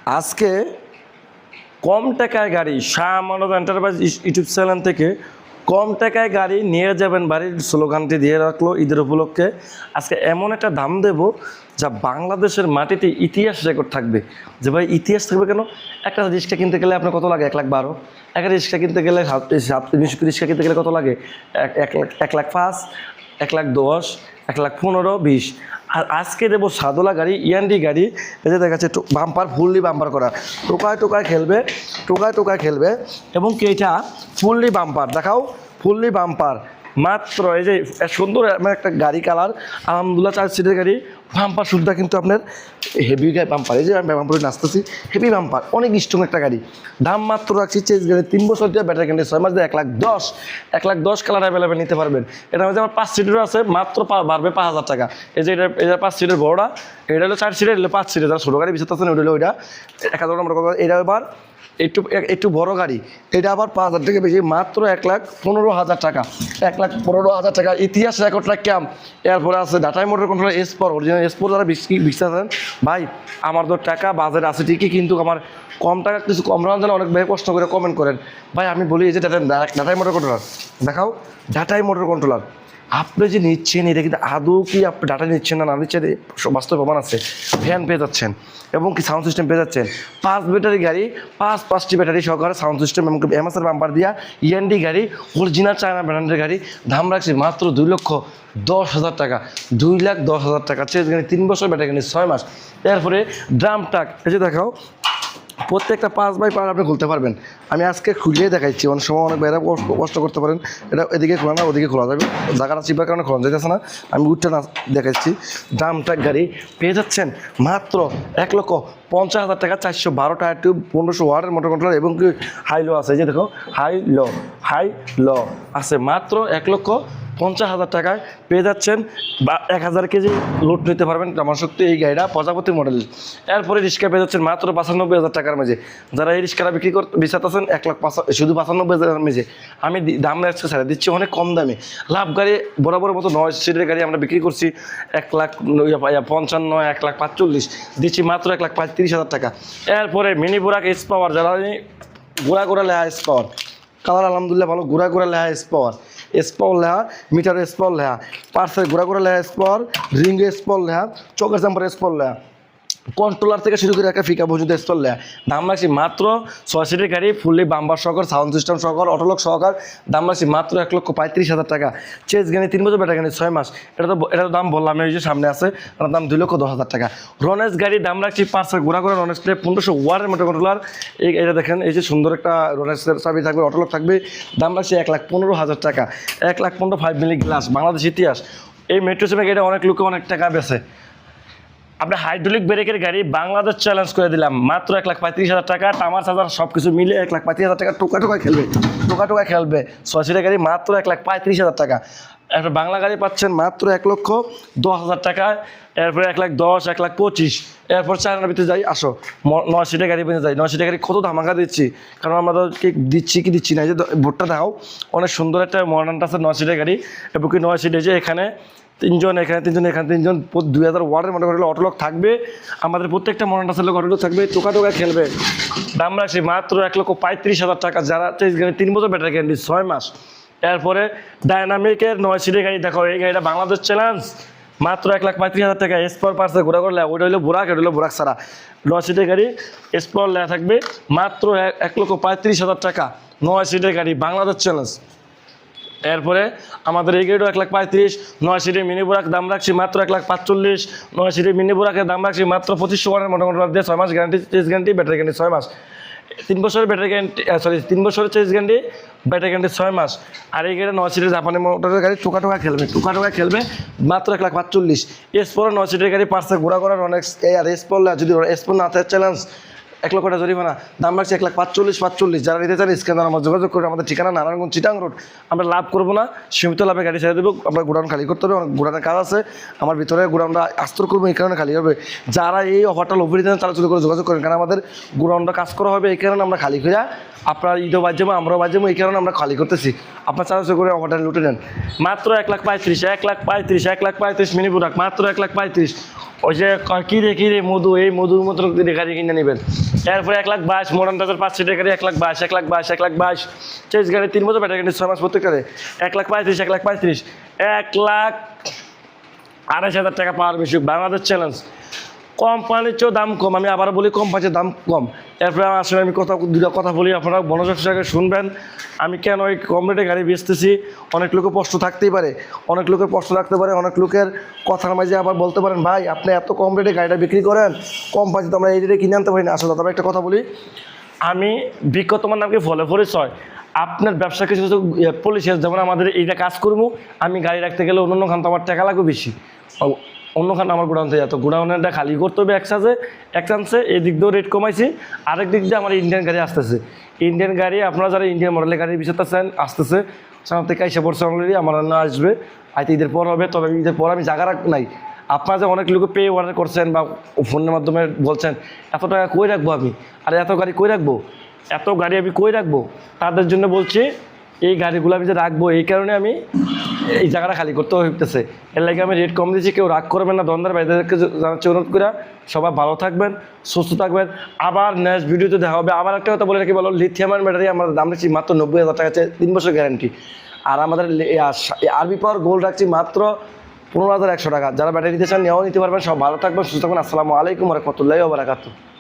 আজকে কম টাকায় গাড়ি Shah Amanat enterprise YouTube channel থেকে কম টাকায় গাড়ি নিয়ে যাবেন বাড়ির স্লোগানটি দিয়ে রাখলো ঈদের উপলক্ষে। আজকে এমন একটা দাম দেব যা বাংলাদেশের মাটিতে ইতিহাস রেকর্ড থাকবে। যে ভাই ইতিহাস থাকবে কেন? একটা রিক্সা কিনতে গেলে আপনার কত লাগে? 1,12,000। একটা রিক্সা কিনতে গেলে রিক্সা কিনতে গেলে কত লাগে? 1,05,000, 1,10,000, 1,15,000, 20। আর আজকে দেবো সাদোলা গাড়ি, ইয়ান্ডি গাড়ি। এই যে দেখা যাচ্ছে বাম্পার, ফুললি বাম্পার করা, টোকায় টোকায় খেলবে, টোকায় টোকায় খেলবে। এবং কি এটা ফুললি বাম্পার দেখাও, ফুললি বাম্পার মাত্র এই যে সুন্দর একটা গাড়ি কালার, আলহামদুলিল্লাহ 4 সিটের গাড়ি। বাম্পার সুদ্ধা কিন্তু আপনার হেভি বাম্পার, এই যে আমি বাম্পারে নাচতেছি, হেভি বাম্পার, অনেক স্ট্রং একটা গাড়ি। দাম মাত্র রাখছি চেঞ্জ গাড়ি 3 বছর দিয়ে ব্যাটারি গ্যারান্টি 6 মাস দিয়ে 1,10,000। 1,10,000 কালার অ্যাভেলেবেল নিতে পারবেন। এটা মধ্যে আমার 5 সিটেরও আছে, মাত্র বাড়বে 5,000 টাকা। এই যে এটা 5 সিটের বড়টা, এটা হলো 4 সিটের, এটা 5 সিটের। যারা ছোটো গাড়ি বিচারতেছেন ওইটা হলো ওইটা 1,000 নম্বর। এটা এবার একটু বড় গাড়ি, এটা আবার 5,000 টাকা বেশি, মাত্র 1,15,000 টাকা। 1,15,000 টাকা ইতিহাস রেকর্ড রাখলাম। এরপরে আছে ডাটাই মোটর কন্ট্রোলার এসপোর, অরিজিনাল এসপোর। যারা বিশ্বাস ভাই আমার তো টাকা বাজারে আছে ঠিকই, কিন্তু আমার কম টাকা কিছু কম রাখার জন্য অনেক ভাই কষ্ট করে কমেন্ট করেন। ভাই আমি বলি এই যে ডাটাই মোটর কন্ট্রোলার দেখাও, ডাটাই মোটর কন্ট্রোলার আপনি যে নিচ্ছেন এটা কিন্তু আদৌ কি আপনি ডাটা নিচ্ছেন না নিচ্ছেন বাস্তব প্রমাণ আছে। ফ্যান পেয়ে যাচ্ছেন এবং কি সাউন্ড সিস্টেম পেয়ে যাচ্ছেন। 5 ব্যাটারি গাড়ি, 5টি ব্যাটারি সহকারে সাউন্ড সিস্টেম এবং এমএসআর বাম্পার দিয়া ইএনডি গাড়ি, অরিজিনাল চায়না ব্র্যান্ডের গাড়ি। দাম রাখছি মাত্র 2,10,000 টাকা। 2,10,000 টাকা চেঞ্জ গাড়ি, 3 বছর ব্যাটারি গাড়ি 6 মাস। এরপরে ড্রাম ট্রাক, এই যে দেখাও প্রত্যেকটা 5x5 আপনি খুলতে পারবেন। আমি আজকে খুলিয়ে দেখাচ্ছি। অনেক সময় অনেক বাইরে কষ্ট করতে পারেন, এটা এদিকে খোলা না ওদিকে খোলা যাবে, জায়গাটা চিপার কারণে খোলা যাইতেছে না। আমি উঠতে না দেখাচ্ছি। ড্রাম ট্রাক গাড়ি পেয়ে যাচ্ছেন মাত্র 1,50,000 টাকা। 412 টায়ার টিউব, 1500 ওয়াটের মোটর কন্ট্রোলার এবং কি হাই লো আছে। এই যে দেখো হাই লো আছে, মাত্র 1,50,000 টাকায় পেয়ে যাচ্ছেন। বা 1,000 কেজি লোড নিতে পারবেন আমার শক্তি এই গাড়িটা, প্রজাপতি মডেল। এরপরে রিক্সা পেয়ে যাচ্ছেন মাত্র 95,000 টাকার মাঝে। যারা এই রিক্সাটা বিক্রি করতে বিচারতেছেন 1,05,000, শুধু 95,000 মেঝে আমি দাম আজকে ছাড়া দিচ্ছি অনেক কম দামে। লাভ গাড়ি বরাবর মতো 9 সিটের গাড়ি আমরা বিক্রি করছি 1,55,000, 1,45,000 দিচ্ছি মাত্র 1,35,000 টাকা। এরপরে মিনি বুরাক এস পাওয়ার, যারা গোড়া লেহা এস পাওয়ার কালার আলহামদুলিল্লাহ ভালো, গোড়া লেহা S power লেহা, metre S power লেহা, parcel গোড়া লেহা S power, ring S power লেহা, চকের জাম্পার এস পাওয়ার লেহা, কন্ট্রোলার থেকে শুরু করে একটা ফিকা পর্যন্ত এস পাওয়ার লেহা। দাম রাখছি মাত্র 6 সিটের গাড়ি, ফুললি বাম্পার সহকার, সাউন্ড সিস্টেম সহকার, অটোলক সহকার। দাম রাখছি মাত্র 1,35,000 টাকা। চেঞ্জ গাড়ি 3 বছর ব্যাটারি গাড়ি 6 মাস। এটা তো দাম বললাম, এই যে সামনে আছে, এটার দাম 2,10,000 টাকা। রনেস গাড়ি দাম রাখছি পার্সেল গোড়া রনেস প্লে 1500 ওয়াটের মোটর কন্ট্রোলার। এটা দেখেন, এই যে সুন্দর একটা রনেসের চাবি থাকবে, অটোলক থাকবে। দাম রাখছি 1,15,000 টাকা। 1,15,000 5 মিলি গ্লাস, বাংলাদেশ ইতিহাস। এই মেট্রো সেমে গাড়িটা অনেক লোকে অনেক টাকা বেছে। আপনার হাইড্রোলিক ব্রেকের গাড়ি বাংলাদেশ চ্যালেঞ্জ করে দিলাম মাত্র 1,35,000 টাকা। টামার চার্জার সব কিছু মিলে 1,35,000 টাকা। টোকায় খেলবে 6 সিটের গাড়ি মাত্র 1,35,000 টাকা। এরপর বাংলা গাড়ি পাচ্ছেন মাত্র 1,10,000 টাকা। এরপরে 1,10,000, 1,25,000। এরপর চায়নার ভিতরে যাই, আসো 9 সিটের গাড়ি পেয়ে যাই। 9 সিটের গাড়ি কত ধামাকা দিচ্ছি, কারণ আমরা তো দিচ্ছি কি দিচ্ছি না। এই যে বোর্ডটা দেখাও, অনেক সুন্দর একটা মডার্ন আছে 9 সিটের গাড়ি। এবং কি 9 সিটে যে এখানে 3 জন, এখানে 3 জন, এখানে 3 জন, 2,000 ওয়াটের মোটর কন্ট্রোলার অটোলক থাকবে। আমাদের প্রত্যেকটা মডার্ন আছে অটোলক থাকবে, টোকা খেলবে। দাম রাখছি মাত্র 1,35,000 টাকা। যারা চেঞ্জ গাড়ি 3 বছর ব্যাটারি গ্যারান্টি 6 মাস। এরপরে ডায়নামিকের 9 সিটের গাড়ি দেখো, এই গাড়িটা বাংলাদেশ চ্যালেঞ্জ মাত্র 1,35,000 টাকা। এসপার পার্সে ঘোরা করলে ওইটা হলো বুরাক, এটা হলো বুরাক ছাড়া 9 সিটের গাড়ি এসপার লেখা থাকবে মাত্র 1,35,000 টাকা। 9 সিটের গাড়ি বাংলাদেশ চ্যালেঞ্জ। এরপরে আমাদের এই গাড়িটা 1,35,000। 9 সিটের মিনি বুরাক দাম রাখছি মাত্র 1,45,000। 9 সিটের মিনি বুরাকের দাম রাখছি মাত্র 2500 ওয়াটের মোটর কন্ট্রোলার দিয়ে 6 মাস guarantee, change guarantee, battery guarantee 6 মাস। 3 বছরের ব্যাটারি গ্যারান্টি, 3 বছরের চেঞ্জ গ্যারান্টি, ব্যাটারি গ্যারান্টি 6 মাস। আর এই গাড়ি 9 সিটের জাপানি মোটরের গাড়ি টোকা খেলবে মাত্র 1,45,000। এসপোর 9 সিটের গাড়ি পার্সে ঘোরা অনেক। আর এসপোর যদি এসপোর না থাকে চ্যালেঞ্জ 1,00,000 টাকা জরিমানা। দাম রাখছি 1,45,000। যারা নিতে চান স্ক্যানার আমার যোগাযোগ করে। আমাদের ঠিকানা নারায়ণগঞ্জ চিটাং রোড। আমরা লাভ করবো না, সীমিত লাভে গাড়ি ছেড়ে দেবো। আমরা গোডাউন খালি করতে হবে, অনেক গোডাউনের কাজ আছে আমার ভিতরে। গোডাউনটা আস্তর করবো, এই কারণে খালি হবে। যারা এই অফারটা লোভে দেন তারা শুরু করে যোগাযোগ করেন, কারণ আমাদের গোডাউনটা কাজ করা হবে, এই কারণে আমরা খালি করে আপনার ঈদও বাজবো, আমরাও বাজবো, এই কারণে আমরা খালি করতেছি। আপনার চার্জ করে অফারটা লুটে নেন। মাত্র 1,35,000, 1,35,000, 1,35,000 মিনি বুরাক মাত্র 1,35,000। ওই যে কি রে মধু, এই মধুর মতো গাড়ি কিনে নেবেন। এরপরে 1,22,000 মডার্ন টাচের 5 সিটের গাড়ি 1,22,000, 1,22,000, 1,22,000। চেঞ্জ গাড়ি 3 বছর ব্যাটারি কিন্তু 6 মাস প্রত্যেকটারে 1,35,000, 1,35,000, 1,28,000 টাকা পাওয়ার বেশি। বাংলাদেশ চ্যালেঞ্জ, কোম্পানির চেয়েও দাম কম। আমি আবার বলি কোম্পানির দাম কম। এরপরে আসলে আমি দুটা কথা বলি, আপনারা মনোযোগ সহকারে শুনবেন। আমি কেন ওই কম রেটে গাড়ি বেচতেছি। অনেক লোকের প্রশ্ন থাকতেই পারে, অনেক লোকের প্রশ্ন থাকতে পারে, অনেক লোকের কথার মাঝে আবার বলতে পারেন ভাই আপনি এত কম রেটে গাড়িটা বিক্রি করেন, কোম্পানি তো আমরা এই রেটে কিনে আনতে পারি না। আসলে তবে একটা কথা বলি, আমি বিজ্ঞ তোমার নামকে ফলে পরিচয়। আপনার ব্যবসা কিছু কিছু পলিসি, যেমন আমাদের এইটা কাজ করবো, আমি গাড়ি রাখতে গেলে অন্য খান তো আমার টাকা লাগবে বেশি, অন্যখানে আমার গোডাউন থেকে যেত, গোডাউনটা খালি করতে হবে এক চান্সে। এই দিক দিয়েও রেট কমাইছি, আরেক দিক দিয়ে আমার ইন্ডিয়ান গাড়ি আসতেছে। ইন্ডিয়ান গাড়ি আপনারা যারা ইন্ডিয়ান মডেলের গাড়ি বিচারতেছেন আসতেছে, সামনে থেকে এসে পড়ছে অলরেডি, আমার রান্না আসবে হয়তো ঈদের পর হবে। তবে ঈদের পর আমি জায়গা নাই। আপনারা যে অনেক লোকে পে অর্ডার করছেন বা ফোনের মাধ্যমে বলছেন এত টাকা কই রাখবো আমি, আর এত গাড়ি কই রাখবো, এত গাড়ি আমি কই রাখবো, তাদের জন্য বলছি এই গাড়িগুলো আমি যে রাখবো, এই কারণে আমি এই জায়গাটা খালি করতে হইতেছে। এর লাগে আমি রেট কম দিচ্ছি, কেউ রাগ করবেন না। দোকানদার ভাইদেরকে জানাচ্ছি অনুরোধ করে, সবাই ভালো থাকবেন, সুস্থ থাকবেন। আবার নেক্সট ভিডিওতে দেখা হবে। আবার একটা কথা বলে রাখি, বলো লিথিয়াম আয়ন ব্যাটারি আমরা দাম রাখছি মাত্র 90,000 টাকা, 3 বছর গ্যারান্টি। আর আমাদের আরবি পাওয়ার গোল্ড রাখছি মাত্র 15,100 টাকা। যারা ব্যাটারি নিতে চান নেওয়াও নিতে পারবেন। সব ভালো থাকবেন, সুস্থ থাকবেন। আসসালামু আলাইকুম ওয়া রাহমাতুল্লাহি ওয়া বারাকাতুহু।